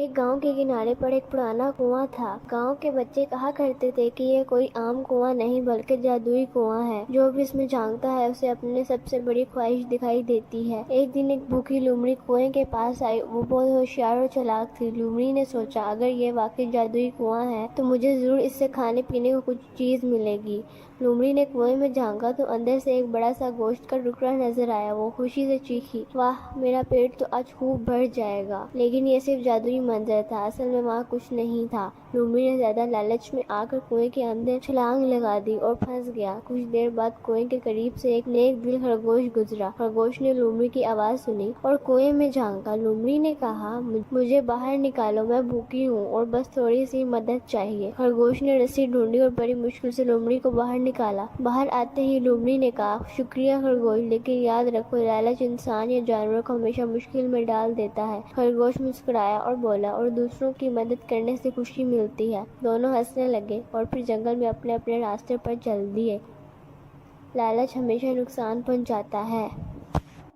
ایک گاؤں کے کنارے پر ایک پرانا کنواں تھا۔ گاؤں کے بچے کہا کرتے تھے کہ یہ کوئی عام کنواں نہیں بلکہ جادوئی کنواں ہے۔ جو بھی اس میں جھانکتا ہے اسے اپنے سب سے بڑی خواہش دکھائی دیتی ہے۔ ایک دن ایک بھوکی لومڑی کنویں کے پاس آئی۔ وہ بہت ہوشیار اور چالاک تھی۔ لومڑی نے سوچا اگر یہ واقعی جادوئی کنواں ہے تو مجھے ضرور اس سے کھانے پینے کو کچھ چیز ملے گی۔ لومڑی نے کنویں میں جھانکا تو اندر سے ایک بڑا سا گوشت کا ٹکڑا نظر آیا۔ وہ خوشی سے چیخی، واہ، میرا پیٹ تو آج خوب بھر جائے گا۔ لیکن یہ صرف جادوئی منظر تھا، اصل میں وہاں کچھ نہیں تھا۔ لومڑی نے زیادہ لالچ میں آ کر کنویں کے اندر چھلانگ لگا دی اور پھنس گیا۔ کچھ دیر بعد کنویں کے قریب سے ایک نیک دل خرگوش گزرا۔ خرگوش نے لومڑی کی آواز سنی اور کنویں میں جھانکا۔ لومڑی نے کہا، مجھے باہر نکالو، میں بھوکی ہوں اور بس تھوڑی سی مدد چاہیے۔ خرگوش نے رسی ڈھونڈی اور بڑی مشکل سے لومڑی کو باہر نکالا۔ باہر آتے ہی لومڑی نے کہا، شکریہ خرگوش، لیکن یاد رکھو لالچ انسان یا جانور کو ہمیشہ مشکل میں ڈال دیتا ہے۔ خرگوش مسکرایا اور بولا، اور دوسروں کی مدد کرنے سے خوشی ملتی ہے۔ دونوں ہنسنے لگے اور پھر جنگل میں اپنے اپنے راستے پر چل دیے۔ لالچ ہمیشہ نقصان پہنچاتا ہے۔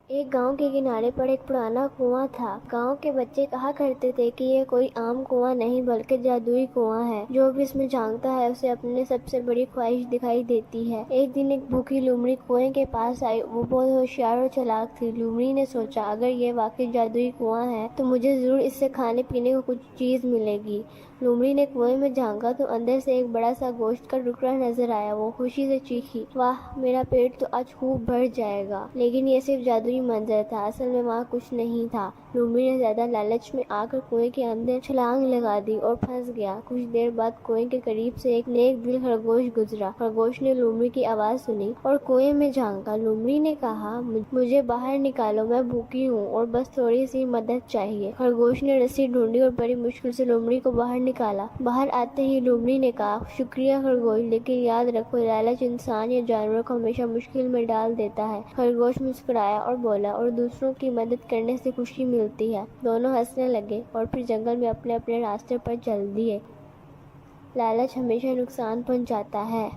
ایک گاؤں کے کنارے پر ایک پرانا کنواں تھا۔ گاؤں کے بچے کہا کرتے تھے کہ یہ کوئی عام کنواں نہیں بلکہ جادوئی کنواں ہے۔ جو بھی اس میں جھانکتا ہے اسے اپنے سب سے بڑی خواہش دکھائی دیتی ہے۔ ایک دن ایک بھوکی لومڑی کنویں کے پاس آئی۔ وہ بہت ہوشیار اور چالاک تھی۔ لومڑی نے سوچا اگر یہ واقعی جادوئی کنواں ہے تو مجھے ضرور اس سے کھانے پینے کو کچھ چیز ملے گی۔ لومڑی نے کنویں میں جھانکا تو اندر سے ایک بڑا سا گوشت کا ٹکڑا نظر آیا۔ وہ خوشی سے چیخی، واہ، میرا پیٹ تو آج خوب بھر جائے گا۔ لیکن یہ صرف جادوئی منظر تھا، اصل میں وہاں کچھ نہیں تھا۔ لومڑی نے زیادہ لالچ میں آ کر کنویں کے اندر چھلانگ لگا دی اور پھنس گیا۔ کچھ دیر بعد کنویں کے قریب سے ایک نیک دل خرگوش گزرا۔ خرگوش نے لومڑی کی آواز سنی اور کنویں میں جھانکا۔ لومڑی نے کہا، مجھے باہر نکالو، میں بھوکی ہوں اور بس تھوڑی سی مدد چاہیے۔ خرگوش نے رسی ڈھونڈی اور بڑی مشکل سے لومڑی کو باہر نکالا۔ باہر آتے ہی لومڑی نے کہا، شکریہ خرگوش، لیکن یاد رکھو لالچ انسان یا جانور کو ہمیشہ مشکل میں ڈال دیتا ہے۔ خرگوش مسکرایا اور بولا، اور دوسروں کی مدد کرنے سے خوشی ملتی ہے۔ دونوں ہنسنے لگے اور پھر جنگل میں اپنے اپنے راستے پر چل دیے۔ لالچ ہمیشہ نقصان پہنچاتا ہے۔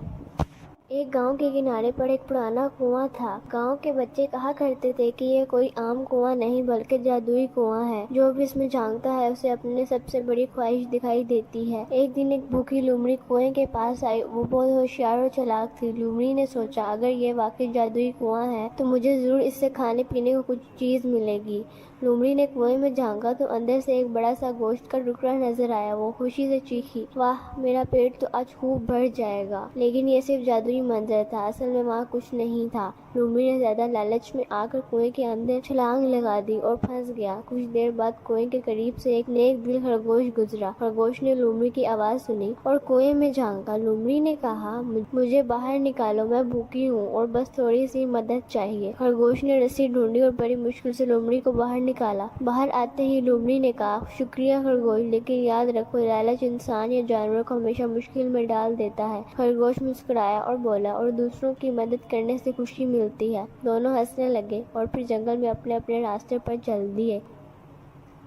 ایک گاؤں کے کنارے پر ایک پرانا کنواں تھا۔ گاؤں کے بچے کہا کرتے تھے کہ یہ کوئی عام کنواں نہیں بلکہ جادوئی کنواں ہے۔ جو بھی اس میں جھانکتا ہے اسے اپنے سب سے بڑی خواہش دکھائی دیتی ہے۔ ایک دن ایک بھوکی لومڑی کنویں کے پاس آئی۔ وہ بہت ہوشیار اور چالاک تھی۔ لومڑی نے سوچا اگر یہ واقعی جادوئی کنواں ہے تو مجھے ضرور اس سے کھانے پینے کو کچھ چیز ملے گی۔ لومڑی نے کنویں میں جھانکا تو اندر سے ایک بڑا سا گوشت کا ٹکڑا نظر آیا۔ وہ خوشی سے چیخی، واہ، میرا پیٹ تو آج خوب بھر جائے گا۔ لیکن یہ صرف جادوئی منظر تھا، اصل میں وہاں کچھ نہیں تھا۔ لومڑی نے زیادہ لالچ میں آ کر کنویں کے اندر چھلانگ لگا دی اور پھنس گیا۔ کچھ دیر بعد کنویں کے قریب سے ایک نیک دل خرگوش گزرا۔ خرگوش نے لومڑی کی آواز سنی اور کنویں میں جھانکا۔ لومڑی نے کہا، مجھے باہر نکالو، میں بھوکی ہوں اور بس تھوڑی سی مدد چاہیے۔ خرگوش نے رسی ڈھونڈی اور بڑی مشکل سے لومڑی کو باہر نکالا۔ باہر آتے ہی لومڑی نے کہا، شکریہ خرگوش، لیکن یاد رکھو لالچ انسان یا جانور کو ہمیشہ مشکل میں ڈال دیتا ہے۔ خرگوش مسکرایا اور بولا، اور دوسروں کی مدد کرنے سے خوشی ملتی ہے۔ دونوں ہنسنے لگے اور پھر جنگل میں اپنے اپنے راستے پر چل دیے۔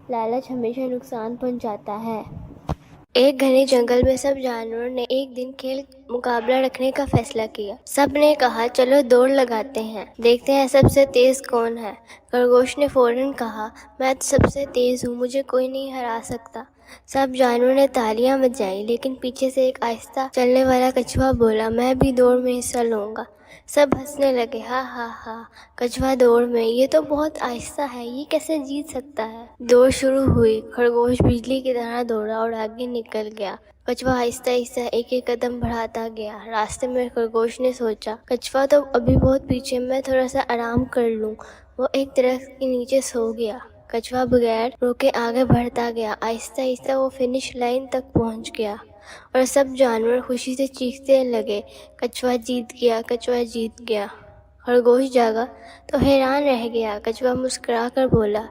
لالچ ہمیشہ نقصان پہنچاتا ہے۔ ایک گھنے جنگل میں سب جانوروں نے ایک دن کھیل مقابلہ رکھنے کا فیصلہ کیا۔ سب نے کہا، چلو دوڑ لگاتے ہیں، دیکھتے ہیں سب سے تیز کون ہے۔ خرگوش نے فوراً کہا، میں تو سب سے تیز ہوں، مجھے کوئی نہیں ہرا سکتا۔ سب جانوروں نے تالیاں بجائیں، لیکن پیچھے سے ایک آہستہ چلنے والا کچھوا بولا، میں بھی دوڑ میں حصہ لوں گا۔ سب ہنسنے لگے، ہاں ہاں ہاں، کچھوا دوڑ میں، یہ تو بہت آہستہ ہے، یہ کیسے جیت سکتا ہے۔ دوڑ شروع ہوئی۔ خرگوش بجلی کی طرح دوڑا اور آگے نکل گیا۔ کچھوا آہستہ آہستہ ایک ایک قدم بڑھاتا گیا۔ راستے میں خرگوش نے سوچا، کچھوا تو ابھی بہت پیچھے، میں تھوڑا سا آرام کر لوں۔ وہ ایک درخت کے نیچے سو گیا۔ کچھوا بغیر روکے آگے بڑھتا گیا۔ آہستہ آہستہ وہ فنش لائن تک پہنچ گیا اور سب جانور خوشی سے چیختے لگے، کچھوا جیت گیا، کچھوا جیت گیا۔ خرگوش جاگا تو حیران رہ گیا۔ کچھوا مسکرا کر بولا،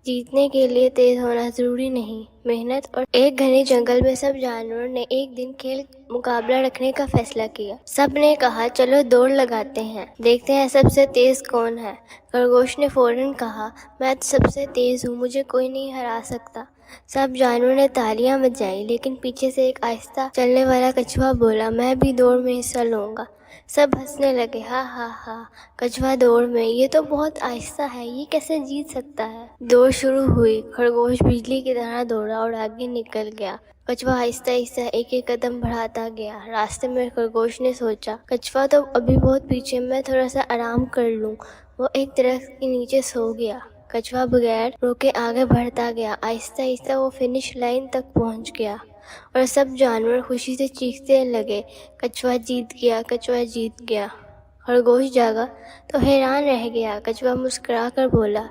جیتنے کے لیے تیز ہونا ضروری نہیں، محنت اور ایک گھنے جنگل میں سب جانوروں نے ایک دن کھیل مقابلہ رکھنے کا فیصلہ کیا۔ سب نے کہا، چلو دوڑ لگاتے ہیں، دیکھتے ہیں سب سے تیز کون ہے۔ خرگوش نے فوراً کہا، میں تو سب سے تیز ہوں، مجھے کوئی نہیں ہرا سکتا۔ سب جانوروں نے تالیاں بجائی، لیکن پیچھے سے ایک آہستہ چلنے والا کچھوا بولا، میں بھی دوڑ میں حصہ لوں گا۔ سب ہنسنے لگے، ہاں ہاں ہاں، کچھوا دوڑ میں، یہ تو بہت آہستہ ہے، یہ کیسے جیت سکتا ہے؟ دوڑ شروع ہوئی، خرگوش بجلی کی طرح دوڑا اور آگے نکل گیا۔ کچھوا آہستہ آہستہ ایک ایک قدم بڑھاتا گیا۔ راستے میں خرگوش نے سوچا، کچھوا تو ابھی بہت پیچھے، میں تھوڑا سا آرام کر لوں۔ وہ ایک درخت کے نیچے سو گیا۔ کچھوا بغیر روکے آگے بڑھتا گیا۔ آہستہ آہستہ وہ فنش لائن تک پہنچ گیا اور سب جانور خوشی سے چیخنے لگے، کچھوا جیت گیا، کچھوا جیت گیا۔ خرگوش جاگا تو حیران رہ گیا۔ کچھوا مسکرا کر بولا،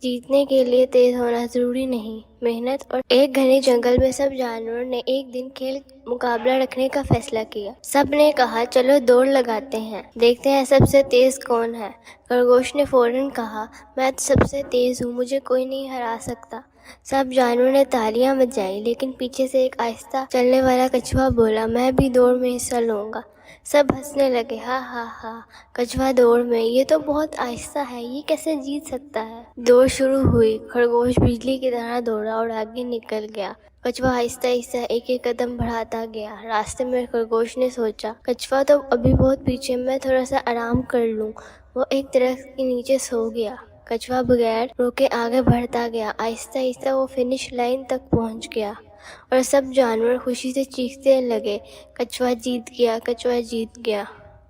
جیتنے کے لیے تیز ہونا ضروری نہیں، محنت اور ایک گھنے جنگل میں سب جانوروں نے ایک دن کھیل مقابلہ رکھنے کا فیصلہ کیا۔ سب نے کہا، چلو دوڑ لگاتے ہیں، دیکھتے ہیں سب سے تیز کون ہے۔ خرگوش نے فوراً کہا، میں تو سب سے تیز ہوں، مجھے کوئی نہیں ہرا سکتا۔ سب جانوروں نے تالیاں بجائی، لیکن پیچھے سے ایک آہستہ چلنے والا کچھوا بولا، میں بھی دوڑ میں حصہ لوں گا۔ سب ہنسنے لگے، ہاں ہاں ہاں، کچھوا دوڑ میں، یہ تو بہت آہستہ ہے، یہ کیسے جیت سکتا ہے؟ دوڑ شروع ہوئی، خرگوش بجلی کی طرح دوڑا اور آگے نکل گیا۔ کچھوا آہستہ آہستہ ایک ایک قدم بڑھاتا گیا۔ راستے میں خرگوش نے سوچا، کچھوا تو ابھی بہت پیچھے، میں تھوڑا سا آرام کر لوں۔ وہ ایک درخت کے نیچے سو گیا۔ کچھوا بغیر روکے آگے بڑھتا گیا۔ آہستہ آہستہ وہ فنش لائن تک پہنچ گیا اور سب جانور خوشی سے چیخنے لگے، کچھوا جیت گیا، کچھوا جیت گیا۔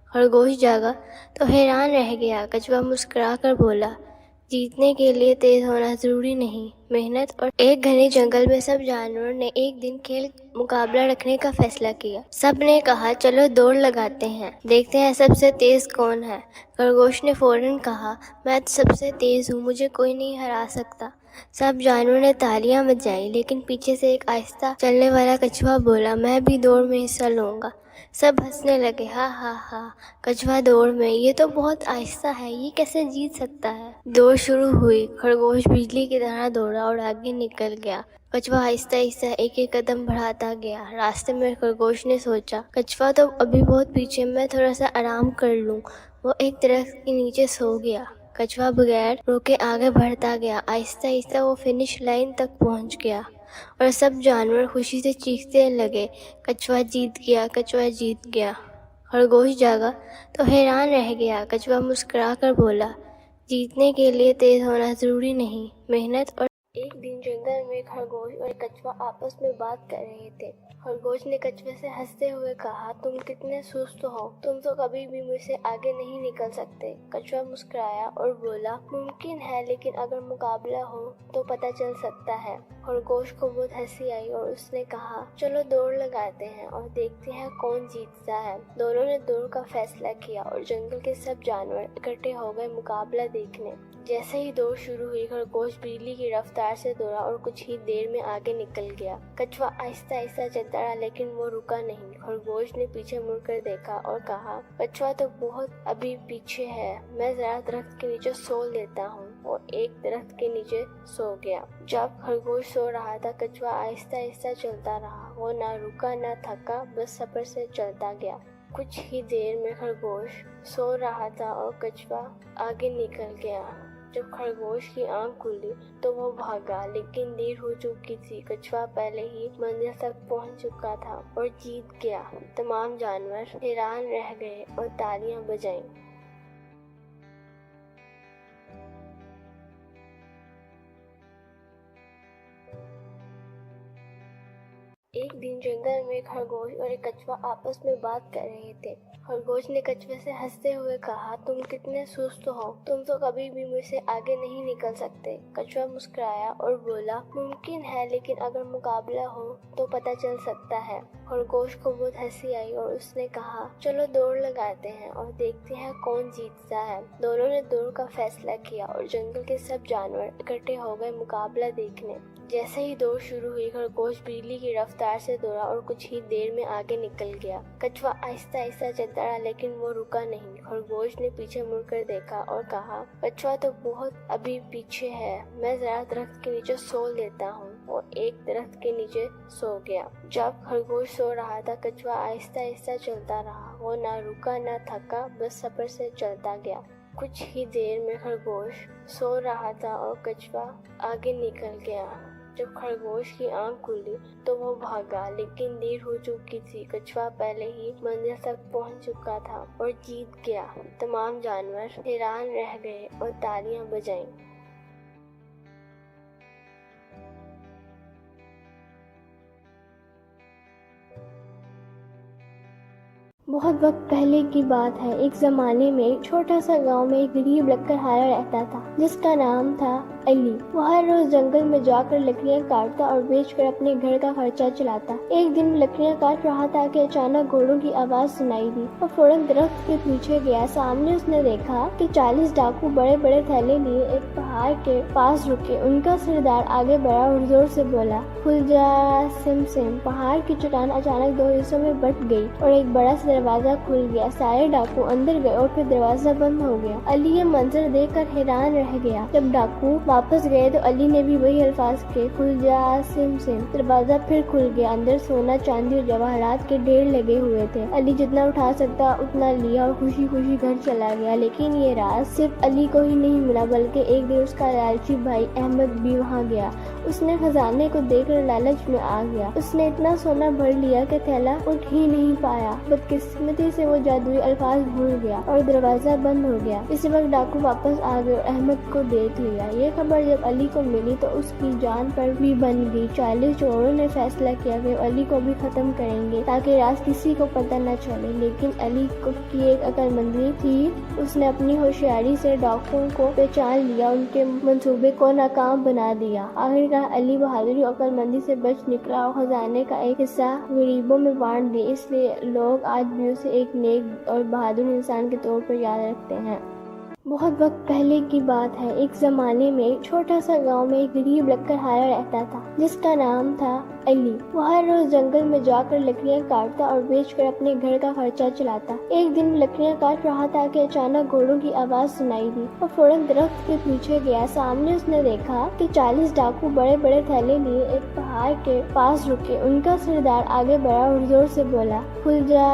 خرگوش جاگا تو حیران رہ گیا۔ کچھوا مسکرا کر بولا، جیتنے کے لیے تیز ہونا ضروری نہیں، محنت اور ایک گھنے جنگل میں سب جانوروں نے ایک دن کھیل مقابلہ رکھنے کا فیصلہ کیا۔ سب نے کہا، چلو دوڑ لگاتے ہیں، دیکھتے ہیں سب سے تیز کون ہے۔ خرگوش نے فوراً کہا، میں تو سب سے تیز ہوں، مجھے کوئی نہیں ہرا سکتا۔ سب جانوروں نے تالیاں بجائی، لیکن پیچھے سے ایک آہستہ چلنے والا کچھوا بولا، میں بھی دوڑ میں حصہ لوں گا۔ سب ہنسنے لگے، ہاں ہاں ہاں، کچھوا دوڑ میں، یہ تو بہت آہستہ ہے، یہ کیسے جیت سکتا ہے؟ دوڑ شروع ہوئی، خرگوش بجلی کی طرح دوڑا اور آگے نکل گیا۔ کچھوا آہستہ آہستہ ایک ایک قدم بڑھاتا گیا۔ راستے میں خرگوش نے سوچا، کچھوا تو ابھی بہت پیچھے، میں تھوڑا سا آرام کر لوں۔ وہ ایک درخت کے نیچے سو گیا۔ کچھوا بغیر روکے آگے بڑھتا گیا۔ آہستہ آہستہ وہ فنش لائن تک پہنچ گیا اور سب جانور خوشی سے چیخنے لگے، کچھوا جیت گیا، کچھوا جیت گیا۔ خرگوش جاگا تو حیران رہ گیا۔ کچھوا مسکرا کر بولا، جیتنے کے لیے تیز ہونا ضروری نہیں، محنت اور ایک دن جنگل میں خرگوش اور کچھوا آپس میں بات کر رہے تھے۔ خرگوش نے کچھوے سے ہنستے ہوئے کہا، تم کتنے سست ہو، تم تو کبھی بھی مجھ سے آگے نہیں نکل سکتے۔ کچھوا مسکرایا اور بولا، ممکن ہے، لیکن اگر مقابلہ ہو تو پتہ چل سکتا ہے۔ خرگوش کو بہت ہنسی آئی اور اس نے کہا، چلو دوڑ لگاتے ہیں اور دیکھتے ہیں کون جیتتا ہے۔ دونوں نے دوڑ کا فیصلہ کیا اور جنگل کے سب جانور اکٹھے ہو گئے مقابلہ دیکھنے۔ جیسے ہی دوڑ شروع ہوئی، خرگوش بجلی کی رفتار سے دوڑا اور کچھ ہی دیر میں آگے نکل گیا۔ کچھوا آہستہ آہستہ چلتا رہا، لیکن وہ رکا نہیں۔ خرگوش نے پیچھے مڑ کر دیکھا اور کہا، کچھوا تو بہت ابھی پیچھے ہے، میں ذرا درخت کے نیچے سو لیتا ہوں۔ اور ایک درخت کے نیچے سو گیا۔ جب خرگوش سو رہا تھا، کچھوا آہستہ آہستہ چلتا رہا۔ وہ نہ رکا نہ تھکا، بس صبر سے چلتا گیا۔ کچھ ہی دیر میں خرگوش سو رہا تھا اور کچھوا آگے نکل گیا۔ جب خرگوش کی آنکھ کھلی تو وہ بھاگا، لیکن دیر ہو چکی تھی۔ کچھوا پہلے ہی منزل تک پہنچ چکا تھا اور جیت گیا۔ تمام جانور حیران رہ گئے اور تالیاں بجائیں۔ ایک دن جنگل میں خرگوش اور ایک کچھوا آپس میں بات کر رہے تھے۔ خرگوش نے کچھوے سے ہنستے ہوئے کہا، تم کتنے سست ہو، تم تو کبھی بھی مجھ سے آگے نہیں نکل سکتے۔ کچھوا مسکرایا اور بولا، ممکن ہے، لیکن اگر مقابلہ ہو تو پتہ چل سکتا ہے۔ خرگوش کو بہت ہنسی آئی اور اس نے کہا، چلو دوڑ لگاتے ہیں اور دیکھتے ہیں کون جیتتا ہے۔ دونوں نے دوڑ کا فیصلہ کیا اور جنگل کے سب جانور اکٹھے ہو گئے مقابلہ دیکھنے۔ جیسے ہی دوڑ شروع ہوئی، خرگوش بجلی کی رفتار سے دوڑا اور کچھ ہی دیر میں آگے نکل گیا۔ کچھوا آہستہ آہستہ چلتا رہا، لیکن وہ رکا نہیں۔ خرگوش نے پیچھے مڑ کر دیکھا اور کہا، کچھوا تو بہت ابھی پیچھے ہے، میں ذرا درخت کے نیچے سو لیتا ہوں۔ اور ایک درخت کے نیچے سو گیا۔ جب خرگوش سو رہا تھا، کچھوا آہستہ آہستہ چلتا رہا۔ وہ نہ رکا نہ تھکا، بس صبر سے چلتا گیا۔ کچھ ہی دیر میں خرگوش سو رہا تھا اور کچھوا آگے نکل گیا۔ جب خرگوش کی آنکھ کھلی تو وہ بھاگا، لیکن دیر ہو چکی تھی۔ کچھوا پہلے ہی منزل تک پہنچ چکا تھا اور جیت گیا۔ تمام جانور حیران رہ گئے اور تالیاں بجائیں۔ بہت وقت پہلے کی بات ہے، ایک زمانے میں ایک چھوٹا سا گاؤں میں ایک غریب لکڑہارا رہتا تھا جس کا نام تھا علی۔ وہ ہر روز جنگل میں جا کر لکڑیاں کاٹتا اور بیچ کر اپنے گھر کا خرچہ چلاتا۔ ایک دن وہ لکڑیاں کاٹ رہا تھا کہ اچانک گھوڑوں کی آواز سنائی دی۔ وہ فوراً درخت کے پیچھے گیا۔ سامنے اس نے دیکھا کہ 40 ڈاکو بڑے بڑے تھیلے لیے ایک پہاڑ کے پاس رکے۔ ان کا سردار آگے بڑھا اور زور سے بولا، کھل جا سم سم۔ پہاڑ کی چٹان اچانک 2 حصوں میں بٹ گئی اور ایک بڑا سا دروازہ کھل گیا۔ سارے ڈاکو اندر گئے اور پھر دروازہ بند ہو گیا۔ علی یہ منظر دیکھ کر حیران رہ گیا۔ جب ڈاکو واپس گئے تو علی نے بھی وہی الفاظ کہے، کھل جا سم سم۔ دروازہ پھر کھل گیا۔ اندر سونا، چاندی اور جواہرات کے ڈھیر لگے ہوئے تھے۔ علی جتنا اٹھا سکتا اتنا لیا اور خوشی خوشی گھر چلا گیا۔ لیکن یہ راز صرف علی کو ہی نہیں ملا، بلکہ ایک دن اس کا لالچی بھائی احمد بھی وہاں گیا۔ اس نے خزانے کو دیکھ کر لالچ میں آ گیا۔ اس نے اتنا سونا بھر لیا کہ تھیلا اٹھ ہی نہیں پایا۔ بدقسمتی سے وہ جادوئی الفاظ بھول گیا اور دروازہ بند ہو گیا۔ اسی وقت ڈاکو واپس آ گئے اور احمد کو دیکھ لیا۔ یہ خبر جب علی کو ملی تو اس کی جان پر بھی بن گئی۔ 40 چوروں نے فیصلہ کیا کہ علی کو بھی ختم کریں گے تاکہ راز کسی کو پتہ نہ چلے۔ لیکن علی کی ایک عقل مندی تھی۔ اس نے اپنی ہوشیاری سے ڈاکوؤں کو پہچان لیا، ان کے منصوبے کو ناکام بنا دیا۔ آخرکار علی بہادری اور عقل مندی سے بچ نکلا اور خزانے کا ایک حصہ غریبوں میں بانٹ دیا۔ اس لیے لوگ آج بھی اسے ایک نیک اور بہادر انسان کے طور پر یاد رکھتے ہیں۔ بہت وقت پہلے کی بات ہے، ایک زمانے میں ایک چھوٹا سا گاؤں میں ایک غریب لکڑہارا رہتا تھا جس کا نام تھا علی۔ وہ ہر روز جنگل میں جا کر لکڑیاں کاٹتا اور بیچ کر اپنے گھر کا خرچہ چلاتا۔ ایک دن وہ لکڑیاں کاٹ رہا تھا کہ اچانک گھوڑوں کی آواز سنائی دی۔ وہ فوراً درخت کے پیچھے گیا۔ سامنے اس نے دیکھا کہ 40 ڈاکو بڑے بڑے تھیلے لیے ایک پہاڑ کے پاس رکے۔ ان کا سردار آگے بڑھا اور زور سے بولا، کھل جا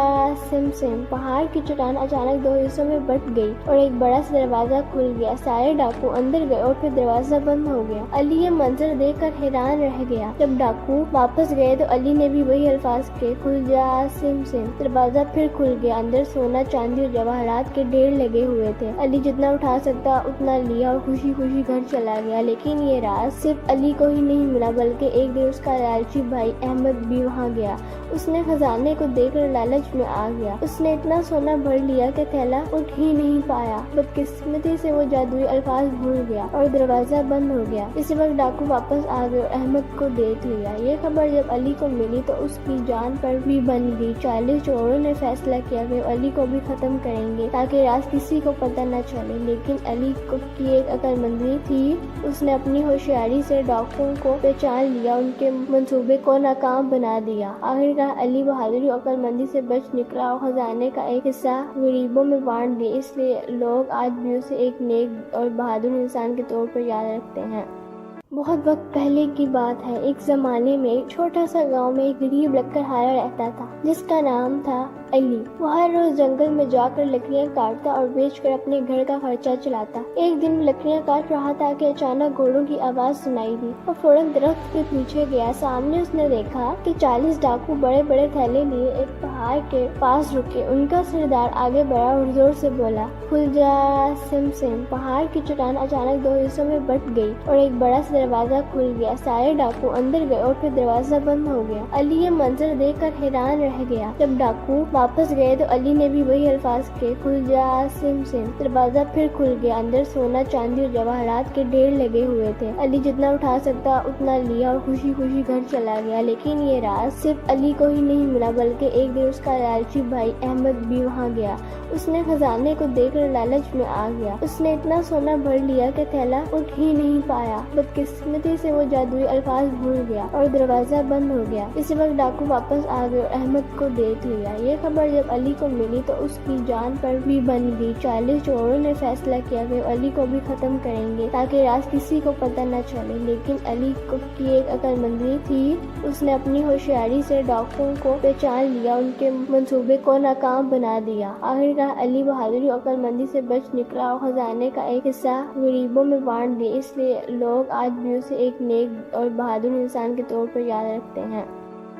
سم سم۔ پہاڑ کی چٹان اچانک 2 حصوں میں بٹ گئی اور ایک بڑا سا دروازہ کھل گیا۔ سارے ڈاکو اندر گئے اور پھر دروازہ بند ہو گیا۔ علی یہ منظر دیکھ کر حیران رہ گیا۔ جب ڈاکو واپس گئے تو علی نے بھی وہی الفاظ کہے، کھل جا سم سم۔ دروازہ پھر کھل گیا۔ اندر سونا، چاندی اور جواہرات کے ڈھیر لگے ہوئے تھے۔ علی جتنا اٹھا سکتا اتنا لیا اور خوشی خوشی گھر چلا گیا۔ لیکن یہ راز صرف علی کو ہی نہیں ملا، بلکہ ایک دن اس کا لالچی بھائی احمد بھی وہاں گیا۔ اس نے خزانے کو دیکھ کر لالچ میں آ گیا۔ اس نے اتنا سونا بھر لیا کہ تھیلا اٹھ ہی نہیں پایا۔ بدقسمتی سے وہ جادوئی الفاظ بھول گیا اور دروازہ بند ہو گیا۔ اسی وقت ڈاکو واپس آ گئے اور احمد کو دیکھ لیا۔ یہ خبر جب علی کو ملی تو اس کی جان پر بھی بن گئی۔ 40 چوروں نے فیصلہ کیا کہ علی کو بھی ختم کریں گے تاکہ راز کسی کو پتہ نہ چلے۔ لیکن علی کی ایک عقل مندی تھی۔ اس نے اپنی ہوشیاری سے ڈاکوؤں کو پہچان لیا، ان کے منصوبے کو ناکام بنا دیا۔ آخرکار علی بہادری اور عقل مندی سے بچ نکلا اور خزانے کا ایک حصہ غریبوں میں بانٹ دیا۔ اس لیے لوگ آج بھی اسے ایک نیک اور بہادر انسان کے طور پر یاد رکھتے ہیں۔ بہت وقت پہلے کی بات ہے، ایک زمانے میں ایک چھوٹا سا گاؤں میں ایک غریب لکڑہارا رہتا تھا جس کا نام تھا علی۔ وہ ہر روز جنگل میں جا کر لکڑیاں کاٹتا اور بیچ کر اپنے گھر کا خرچہ چلاتا۔ ایک دن وہ لکڑیاں کاٹ رہا تھا کہ اچانک گھوڑوں کی آواز سنائی دی۔ وہ فوراً درخت کے پیچھے گیا۔ سامنے اس نے دیکھا کہ 40 ڈاکو بڑے بڑے تھیلے لیے ایک پہاڑ کے پاس رکے۔ ان کا سردار آگے بڑھا اور زور سے بولا، کھل جا سم سم۔ پہاڑ کی چٹان اچانک 2 حصوں میں بٹ گئی اور ایک بڑا سا دروازہ کھل گیا۔ سارے ڈاکو اندر گئے اور پھر دروازہ بند ہو گیا۔ علی یہ منظر دیکھ کر حیران رہ گیا۔ جب ڈاکو واپس گئے تو علی نے بھی وہی الفاظ کہے، کھل جا سم سم۔ دروازہ پھر کھل گیا۔ اندر سونا، چاندی اور جواہرات کے ڈھیر لگے ہوئے تھے۔ علی جتنا اٹھا سکتا اتنا لیا اور خوشی خوشی گھر چلا گیا۔ لیکن یہ راز صرف علی کو ہی نہیں ملا، بلکہ ایک دن اس کا لالچی بھائی احمد بھی وہاں گیا۔ اس نے خزانے کو دیکھ کر لالچ میں آ گیا۔ اس نے اتنا سونا بھر لیا کہ تھیلا اٹھ ہی نہیں پایا۔ بدقسمتی سے وہ جادوئی الفاظ بھول گیا اور دروازہ بند ہو گیا۔ اسی وقت ڈاکو واپس آ گئے اور احمد کو دیکھ لیا۔ یہ خبر خبر جب علی کو ملی تو اس کی جان پر بھی بن گئی۔ 40 چوروں نے فیصلہ کیا کہ علی کو بھی ختم کریں گے تاکہ راز کسی کو پتہ نہ چلے، لیکن علی کی ایک عقل مندی تھی۔ اس نے اپنی ہوشیاری سے ڈاکوؤں کو پہچان لیا، ان کے منصوبے کو ناکام بنا دیا۔ آخرکار علی بہادری اور عقل مندی سے بچ نکلا اور خزانے کا ایک حصہ غریبوں میں بانٹ دیا۔ اس لیے لوگ آج بھی اسے ایک نیک اور بہادر انسان کے طور پر یاد رکھتے ہیں۔